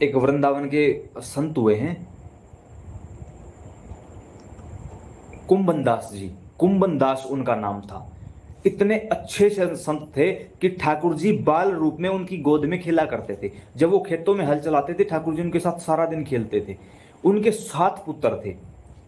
एक वृंदावन के संत हुए हैं, कुंभन दास जी। कुंभन दास उनका नाम था। इतने अच्छे संत थे कि ठाकुर जी बाल रूप में उनकी गोद में खेला करते थे। जब वो खेतों में हल चलाते थे, ठाकुर जी उनके साथ सारा दिन खेलते थे। उनके 7 पुत्र थे।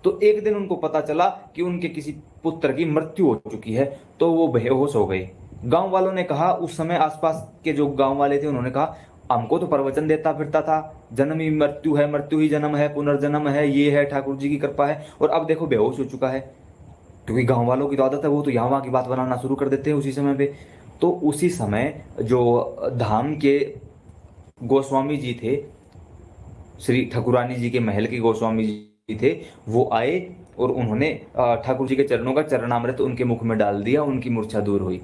तो एक दिन उनको पता चला कि उनके किसी पुत्र की मृत्यु हो चुकी है, तो वो बेहोश हो गए। गांव वालों ने कहा, उस समय आसपास के जो गांव वाले थे उन्होंने कहा, हमको तो प्रवचन देता फिरता था, जन्म ही मृत्यु है, मृत्यु ही जन्म है, पुनर्जन्म है, ये है, ठाकुर जी की कृपा है, और अब देखो बेहोश हो चुका है। क्योंकि गांव वालों की तो आदत है, वो तो यहाँ वहाँ की बात बनाना शुरू कर देते हैं उसी समय पे। तो उसी समय जो धाम के गोस्वामी जी थे, श्री ठाकुरानी जी के महल के गोस्वामी जी थे, वो आए और उन्होंने ठाकुर जी के चरणों का चरणामृत उनके मुख में डाल दिया, उनकी मूर्छा दूर हुई।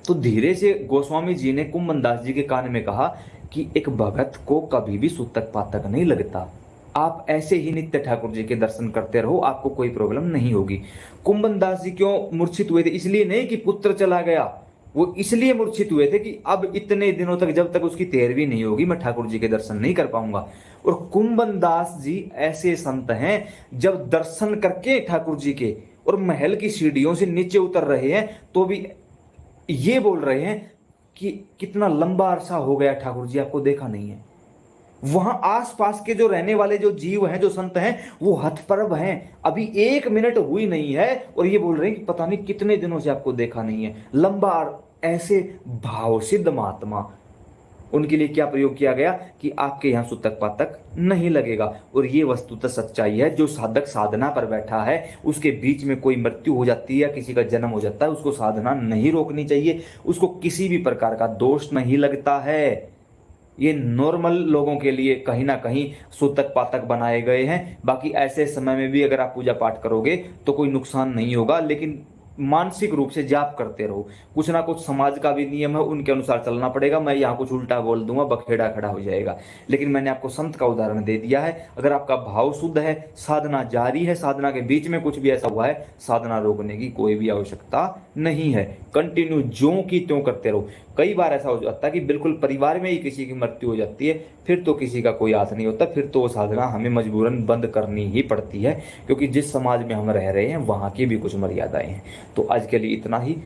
तो धीरे से गोस्वामी जी ने कुंभन दास जी के कान में कहा कि एक भगत को कभी भी सूतक पातक नहीं लगता, आप ऐसे ही नित्य ठाकुर जी के दर्शन करते रहो, आपको कोई प्रॉब्लम नहीं होगी। कुंभन दास जी क्यों मूर्छित हुए थे? इसलिए नहीं कि पुत्र चला गया, वो इसलिए मूर्छित हुए थे कि अब इतने दिनों तक, जब तक उसकी 13वीं नहीं होगी, मैं ठाकुर जी के दर्शन नहीं कर पाऊंगा। और कुंभन दास जी ऐसे संत हैं, जब दर्शन करके ठाकुर जी के और महल की सीढ़ियों से नीचे उतर रहे हैं, तो भी ये बोल रहे हैं कि कितना लंबा अरसा हो गया ठाकुर जी आपको देखा नहीं है। वहां आसपास के जो रहने वाले जो जीव हैं, जो संत हैं, वो हतप्रभ हैं, अभी 1 मिनट हुई नहीं है और ये बोल रहे हैं कि पता नहीं कितने दिनों से आपको देखा नहीं है। लंबा। ऐसे भाव सिद्ध महात्मा, उनके लिए क्या प्रयोग किया गया कि आपके यहां सुतक पातक नहीं लगेगा। और ये वस्तुतः सच्चाई है। जो साधक साधना पर बैठा है, उसके बीच में कोई मृत्यु हो जाती है या किसी का जन्म हो जाता है, उसको साधना नहीं रोकनी चाहिए, उसको किसी भी प्रकार का दोष नहीं लगता है। ये नॉर्मल लोगों के लिए कहीं ना कहीं सूतक पातक बनाए गए हैं। बाकी ऐसे समय में भी अगर आप पूजा पाठ करोगे तो कोई नुकसान नहीं होगा, लेकिन मानसिक रूप से जाप करते रहो। कुछ ना कुछ समाज का भी नियम है, उनके अनुसार चलना पड़ेगा। मैं यहाँ कुछ उल्टा बोल दूंगा, बखेड़ा खड़ा हो जाएगा। लेकिन मैंने आपको संत का उदाहरण दे दिया है। अगर आपका भाव शुद्ध है, साधना जारी है, साधना के बीच में कुछ भी ऐसा हुआ है, साधना रोकने की कोई भी आवश्यकता नहीं है। कंटिन्यू ज्यों की त्यों करते रहो। कई बार ऐसा हो जाता है कि बिल्कुल परिवार में ही किसी की मृत्यु हो जाती है, फिर तो किसी का कोई हाथ नहीं होता, फिर तो वो साधना हमें मजबूरन बंद करनी ही पड़ती है, क्योंकि जिस समाज में हम रह रहे हैं वहां की भी कुछ मर्यादाएं हैं। तो आज के लिए इतना ही।